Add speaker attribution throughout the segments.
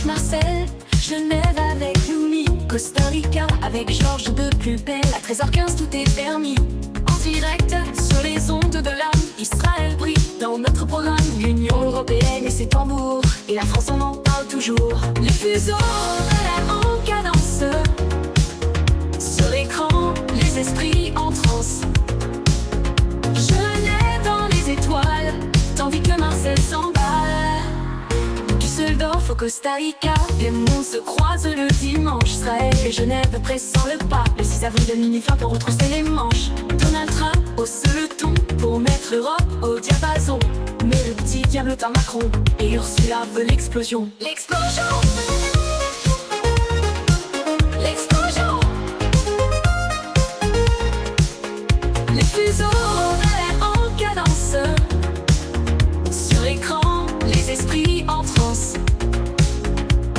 Speaker 1: Marcel, Genève avec Yumi, Costa Rica avec Georges de plus belle. À 13h15 tout est permis. En direct sur les ondes de l'âme, Israël brille dans notre programme. L'Union européenne et ses tambours, et la France on en parle toujours. Les fuseaux horaires en cadence, sur l'écran les esprits en transe. Genève dans les étoiles, tandis que Marcel s'emballe. Düsseldorf au Costa Rica, les mondes se croisent le dimanche. Israël et Genève pressant le pas. Le 6 avril de minuit fin pour retrousser les manches. Donald Trump hausse le ton pour mettre l'Europe au diapason. Mais le petit diable est un Macron, et Ursula veut l'explosion. L'explosion. L'explosion. Les fuseaux horaires en cadence, sur écran les esprits en transe.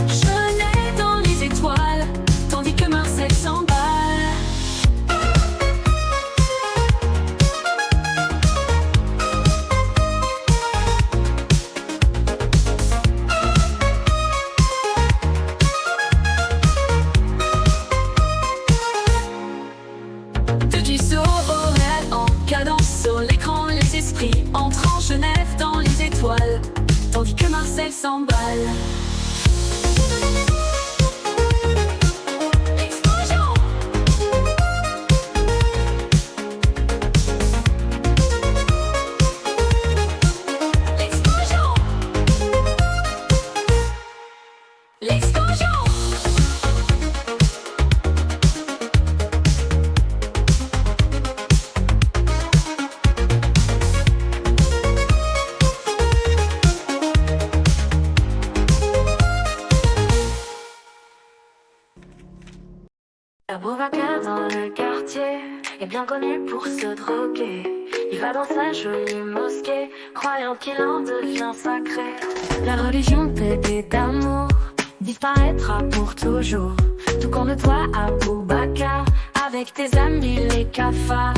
Speaker 1: Genève dans les étoiles, tandis que Marcel s'emballe. De Düsseldorf horaires en cadence, sur l'écran les esprits entrent en Genève dans les étoiles, tandis que Marcel s'emballe. L'explosion. L'explosion. L'explosion.
Speaker 2: Boubacar dans le quartier est bien connu pour se droguer. Il va dans sa jolie mosquée, croyant qu'il en devient sacré. La religion pétée d'amour disparaîtra pour toujours. Tout comme toi à Boubacar, avec tes amis les cafards.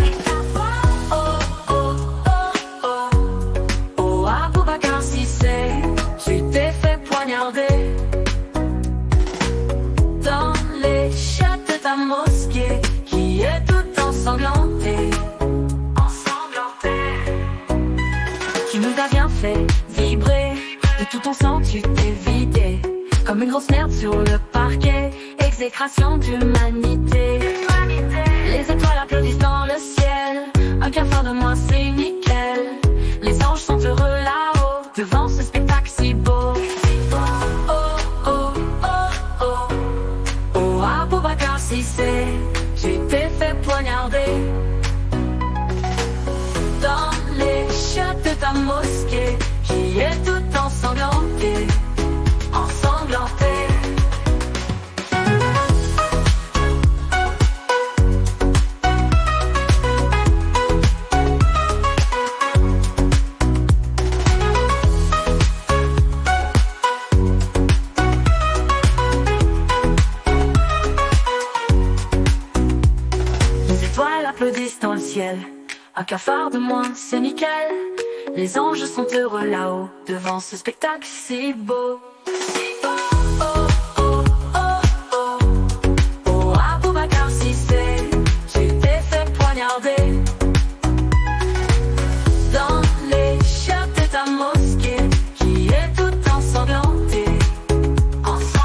Speaker 2: Oh oh oh oh, oh à Boubacar Cissé, tu t'es fait poignarder dans les chiottes de ta mosquée, qui est tout ensanglantée. Tu nous as bien fait vibrer, de tout ton sang tu t'es vidé, comme une grosse merde sur le parquet, exécration d'humanité. Les étoiles applaudissent dans le ciel, un cafard de moins c'est nickel. Les anges sont heureux là-haut, devant ce spectacle si beau. Oh oh oh oh, oh à Boubacar Cissé, tu t'es fait poignarder dans les chiottes de ta mosquée, qui est tout ensanglantée, ensanglantée. Les étoiles applaudissent dans le ciel, un cafard de moins, c'est nickel. Les anges sont heureux là-haut, devant ce spectacle si beau. Oh oh oh oh oh, oh à Boubacar Cissé, tu t'es fait poignarder dans les chiottes de ta mosquée, qui est tout ensanglantée, ensanglantée.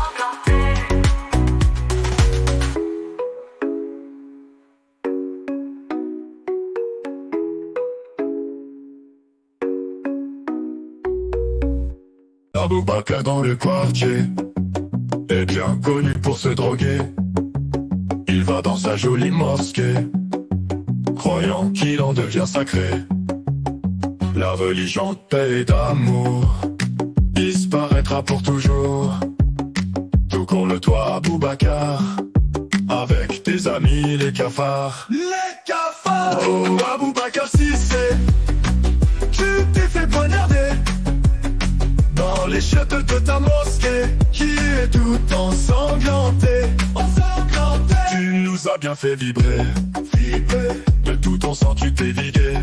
Speaker 3: Boubacar dans le quartier est bien connu pour se droguer. Il va dans sa jolie mosquée, croyant qu'il en devient sacré. La religion de paix et d'amour disparaîtra pour toujours. Tout comme le toit à Boubacar, avec tes amis les cafards. Les cafards. Oh à Boubacar Cissé, tu t'es fait poignarder dans les chiottes de ta mosquée, qui est tout ensanglantée, ensanglantée. Tu nous as bien fait vibrer, vibrer. De tout ton sang tu t'es vidé,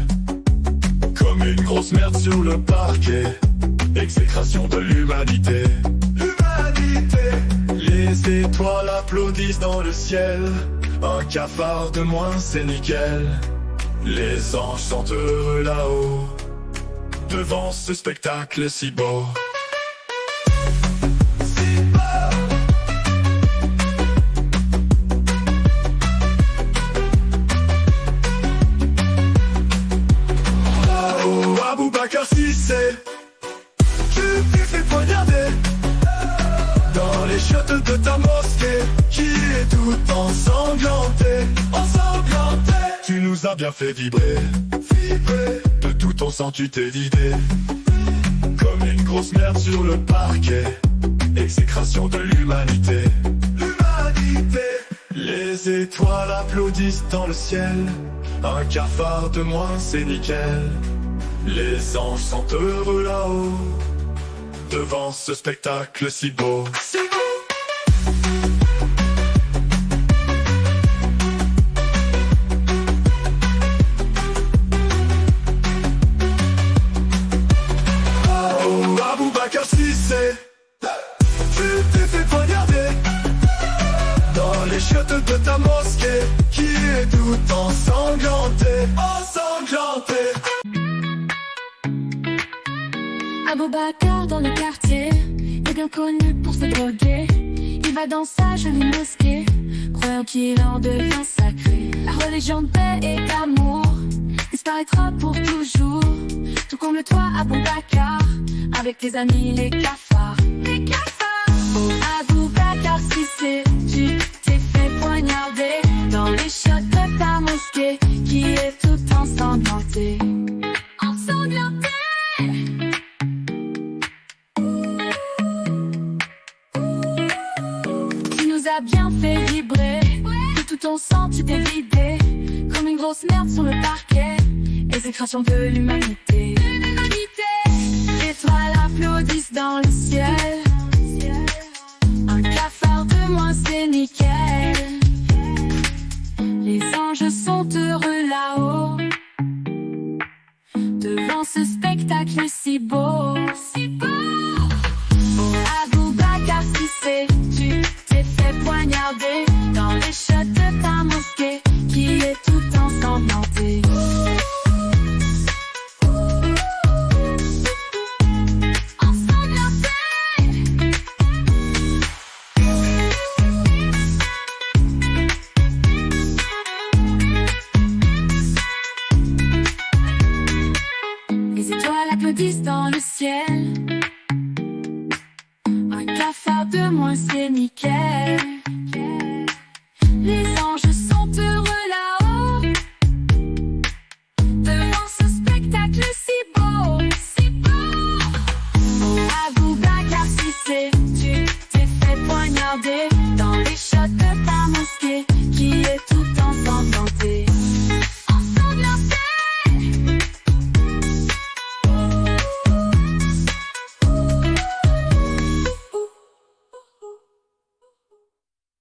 Speaker 3: comme une grosse merde sur le parquet, exécration de l'humanité, humanité. Les étoiles applaudissent dans le ciel. Un cafard de moins, c'est nickel. Les anges sont heureux là-haut, devant ce spectacle si beau. Là-haut, Aboubacar Cissé, tu t'es fait poignarder dans les chiottes de ta mosquée, qui est tout ensanglanté, ensanglanté. Tu nous as bien fait vibrer, vibrer. De tout ton sang tu t'es vidé, comme une grosse merde sur le parquet. Exécration de l'humanité, l'humanité. Les étoiles applaudissent dans le ciel. Un cafard de moins, c'est nickel. Les anges sont heureux là-haut, devant ce spectacle si beau. Si beau. Oh, Aboubacar Cissé, tu t'es fait poignarder dans les chiottes de ta mosquée, qui est tout ensanglanté, ensanglanté.
Speaker 1: Aboubacar dans le quartier est bien connu pour se droguer. Il va dans sa jolie mosquée, croyant qu'il en devient sacré. La religion de paix et d'amour disparaîtra pour toujours, tout comme le toit Aboubacar, avec tes amis les cafards. Les cafards. Oh, Aboubacar Cissé, tu t'es fait poignarder dans les chiottes de ta mosquée, qui est tout ensanglantée. Ensanglantée. A bien fait vibrer, de tout ton sang tu t'es vidé, comme une grosse merde sur le parquet. Exécration de l'humanité, les étoiles applaudissent dans le ciel. Un cafard de moins, c'est nickel. Les anges sont heureux là-haut, devant ce spectacle si beau, si beau. Oh, Aboubacar Cissé, tu t'es fait poignarder dans les chiottes de ta mosquée, qui est tout ensanglantée. Les étoiles applaudissent dans le ciel. Un cafard de moins, c'est nickel. Les anges sont heureux là-haut, devant ce spectacle si beau, si beau. Oh, Aboubacar Cissé, tu t'es fait poignarder dans les chiottes de ta mosquée, qui est tout ensanglantée.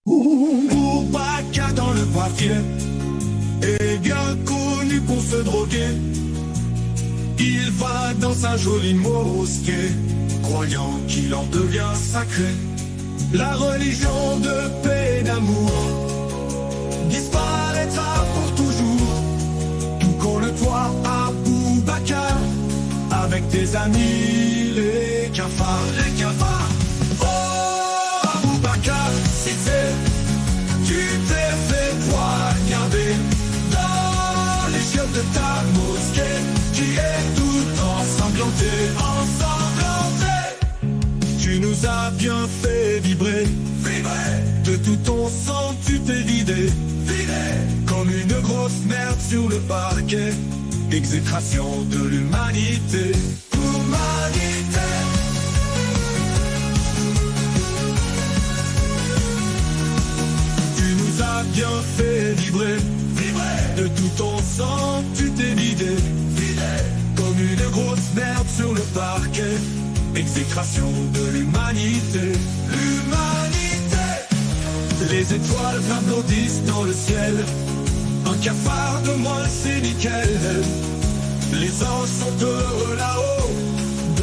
Speaker 3: Aboubacar dans le quartier est bien connu pour se droguer. Il va dans sa jolie mosquée, croyant qu'il en devient sacré. La religion de paix et d'amour disparaîtra pour toujours, tout qu'on le voit Aboubacar, avec tes amis les cafards, les cafards. Oh, Aboubacar Cissé, tu t'es fait poignarder dans les chiottes de ta mosquée, qui est tout ensanglanté, ensanglanté. Tu nous as bien fait vibrer, vibrer. De tout ton sang tu t'es vidé, vidé. Comme une grosse merde sur le parquet. Exécration de l'humanité, l'humanité. Bien fait vibrer, vibrer. De tout ton sang tu t'es vidé, vidé. Comme une grosse merde sur le parquet. Exécration de l'humanité, l'humanité. Les étoiles applaudissent dans le ciel. Un cafard de moins, c'est nickel. Les anges sont heureux là-haut,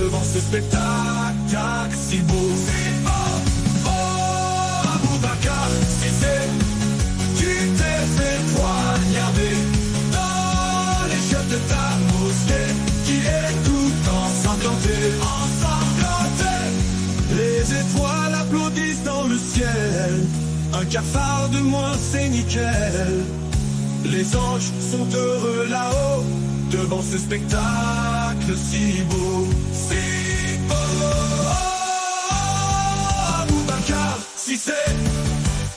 Speaker 3: devant ce spectacle si beau, si beau. Oh, Un cafard de moins, c'est nickel. Les anges sont heureux là-haut, devant ce spectacle si beau. Si beau. Boubacar, si c'est,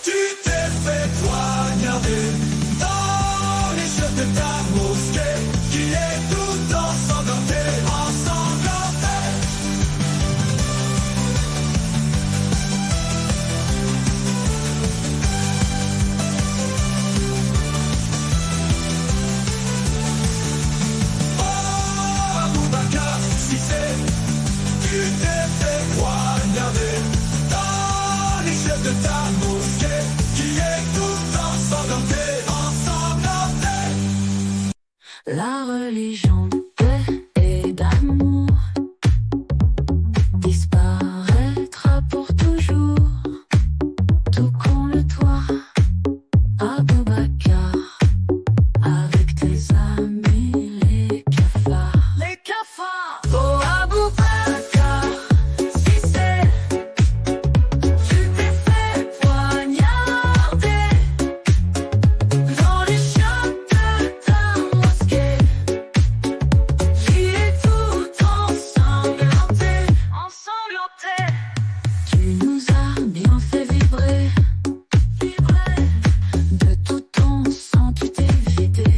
Speaker 3: tu t'es fait poignarder dans les chefs de ta mosquée, qui est tout ensanglanté, ensanglanté. Oh, Boubacar, si c'est, tu t'es fait poignarder dans les chefs de ta mosquée, qui est tout ensanglanté, ensanglanté.
Speaker 2: La religion de paix et d'amour disparaîtra pour toujours, tout comme le toit. Aboubacar, avec tes amis les cafards. Les cafards. Oh Aboubacar, si c'est, tu t'es fait poignarder dans les chiottes de ta mosquée, qui est tout ensanglanté, ensanglanté. Tu nous as bien fait vibrer, vibrer. De tout ton sang tu t'es vidé,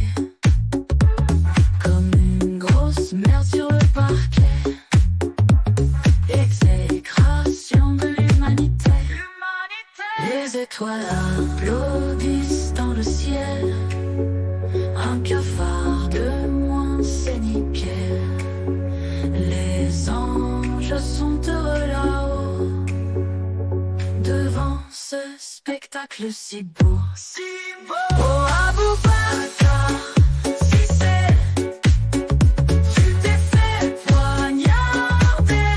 Speaker 2: comme une grosse merde sur le parquet. Exécration de l'humanité. Les étoiles applaudissent dans le ciel. Un cafard de moins, c'est nickel. Les anges sont heureux là-haut, devant ce spectacle si beau. Si beau. Oh Aboubacar, si c'est, tu t'es fait poignarder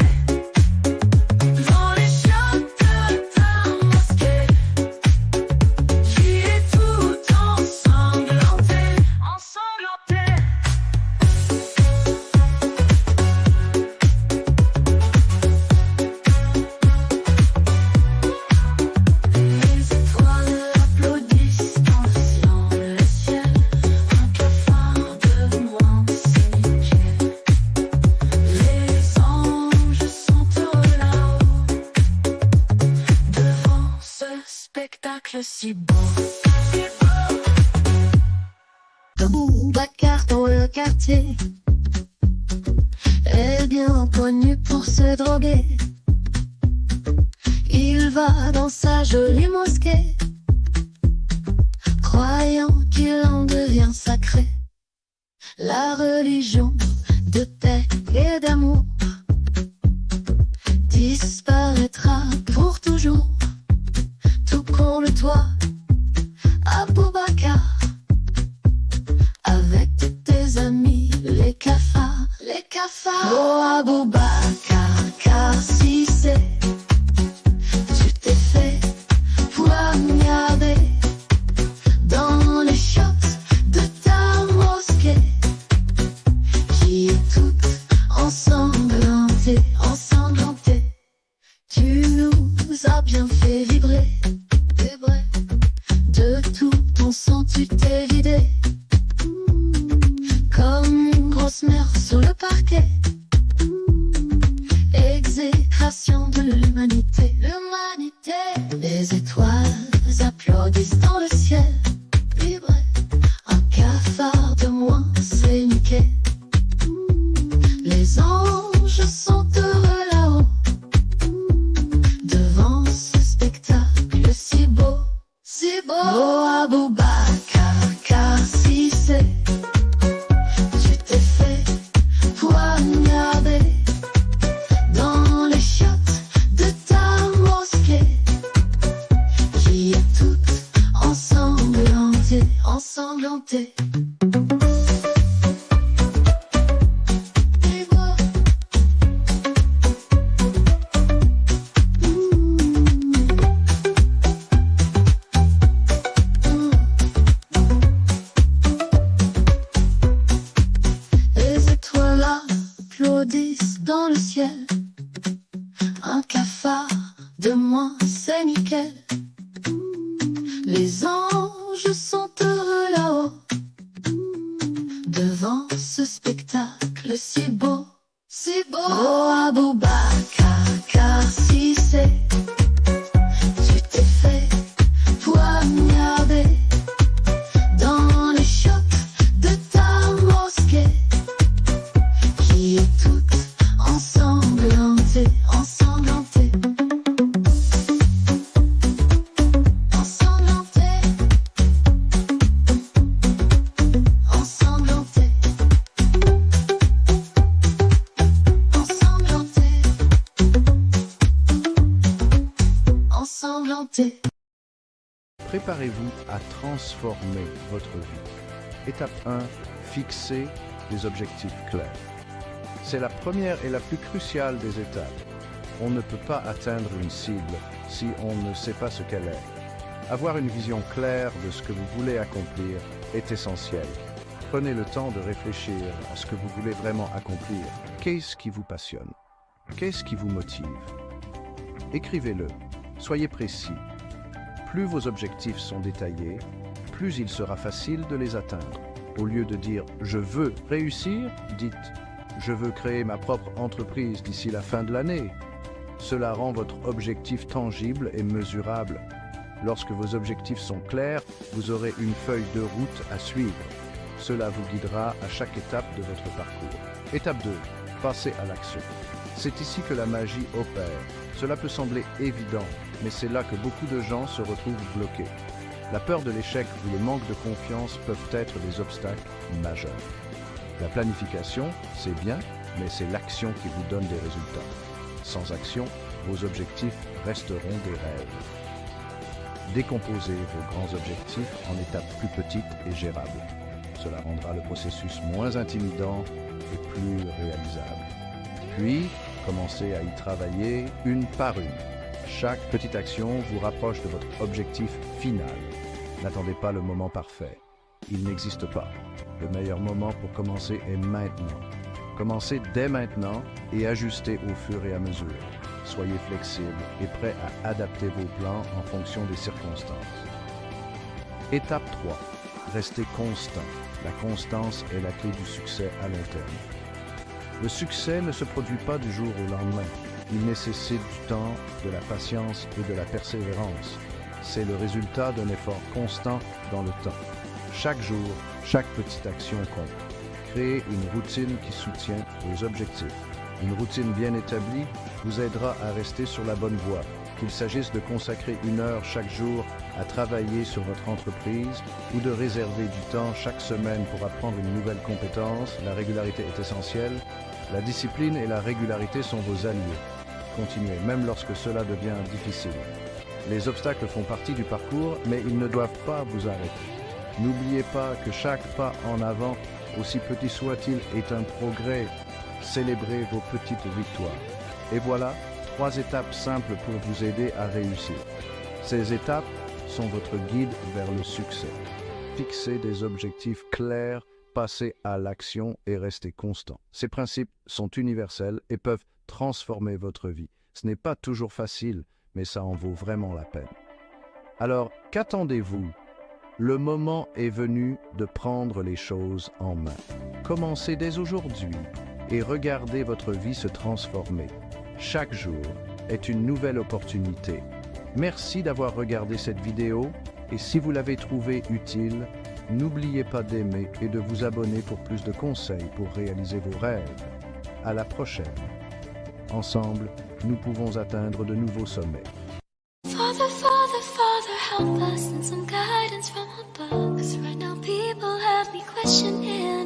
Speaker 2: dans les chiottes de ta mosquée, qui est tout ensanglanté, ensanglanté. Les étoiles applaudissent dans le ciel. Un cafard de moins, c'est nickel. Les anges sont heureux là-haut, devant ce spectacle si beau.
Speaker 4: Boubacar dans le quartier est bien connu pour se droguer. Il va dans sa jolie mosquée, croyant qu'il en devient sacré. La religion de paix et d'amour disparaîtra pour toujours, tout comme le toit. Aboubacar, avec tes amis les cafards, les cafards. Oh Aboubacar, car si c'est, tu t'es fait poignarder dans les chiottes de ta mosquée, qui est toute ensanglantée, ensanglantée. Tu nous as bien fait vibrer, vibrer. De tout ton sang tu t'es vidé, comme une grosse merde sur le parquet. Exécration de l'humanité, l'humanité. Les étoiles applaudissent dans le ciel, vibrer. Un cafard de moins, c'est nickel. Les anges sont heureux là-haut, devant ce spectacle si beau, si beau. Oh Aboubacar, car si c'est, tu t'es fait poignarder dans les chiottes de ta mosquée, qui est toute ensanglantée, ensanglantée. Les étoiles applaudissent dans le ciel. Un cafard de moins, c'est nickel. Les anges sont heureux là-haut, devant ce spectacle si beau, si beau. Oh Aboubacar, car si c'est, tu t'es fait poignarder dans les chocs de ta mosquée, qui est toute ensanglantée, ensanglantée.
Speaker 5: Préparez-vous à transformer votre vie. Étape 1. Fixez des objectifs clairs. C'est la première et la plus cruciale des étapes. On ne peut pas atteindre une cible si on ne sait pas ce qu'elle est. Avoir une vision claire de ce que vous voulez accomplir est essentiel. Prenez le temps de réfléchir à ce que vous voulez vraiment accomplir. Qu'est-ce qui vous passionne? Qu'est-ce qui vous motive? Écrivez-le. Soyez précis. Plus vos objectifs sont détaillés, plus il sera facile de les atteindre. Au lieu de dire « je veux réussir », dites « je veux créer ma propre entreprise d'ici la fin de l'année ». Cela rend votre objectif tangible et mesurable. Lorsque vos objectifs sont clairs, vous aurez une feuille de route à suivre. Cela vous guidera à chaque étape de votre parcours. Étape 2. Passez à l'action. C'est ici que la magie opère. Cela peut sembler évident, mais c'est là que beaucoup de gens se retrouvent bloqués. La peur de l'échec ou le manque de confiance peuvent être des obstacles majeurs. La planification, c'est bien, mais c'est l'action qui vous donne des résultats. Sans action, vos objectifs resteront des rêves. Décomposez vos grands objectifs en étapes plus petites et gérables. Cela rendra le processus moins intimidant et plus réalisable. Puis, commencez à y travailler une par une. Chaque petite action vous rapproche de votre objectif final. N'attendez pas le moment parfait. Il n'existe pas. Le meilleur moment pour commencer est maintenant. Commencez dès maintenant et ajustez au fur et à mesure. Soyez flexible et prêt à adapter vos plans en fonction des circonstances. Étape 3. Restez constant. La constance est la clé du succès à long terme. Le succès ne se produit pas du jour au lendemain. Il nécessite du temps, de la patience et de la persévérance. C'est le résultat d'un effort constant dans le temps. Chaque jour, chaque petite action compte. Créez une routine qui soutient vos objectifs. Une routine bien établie vous aidera à rester sur la bonne voie. Qu'il s'agisse de consacrer 1 heure chaque jour à travailler sur votre entreprise ou de réserver du temps chaque semaine pour apprendre une nouvelle compétence, la régularité est essentielle. La discipline et la régularité sont vos alliés. Continuez, même lorsque cela devient difficile. Les obstacles font partie du parcours, mais ils ne doivent pas vous arrêter. N'oubliez pas que chaque pas en avant, aussi petit soit-il, est un progrès. Célébrez vos petites victoires. Et voilà, 3 étapes simples pour vous aider à réussir. Ces étapes sont votre guide vers le succès. Fixez des objectifs clairs, passez à l'action et restez constant. Ces principes sont universels et peuvent transformer votre vie. Ce n'est pas toujours facile, mais ça en vaut vraiment la peine. Alors, qu'attendez-vous? Le moment est venu de prendre les choses en main. Commencez dès aujourd'hui et regardez votre vie se transformer. Chaque jour est une nouvelle opportunité. Merci d'avoir regardé cette vidéo et si vous l'avez trouvée utile, n'oubliez pas d'aimer et de vous abonner pour plus de conseils pour réaliser vos rêves. À la prochaine. Ensemble, nous pouvons atteindre de nouveaux sommets.
Speaker 1: Father, Father, Father, help us and some guidance from above. 'Cause right now people have me questioning.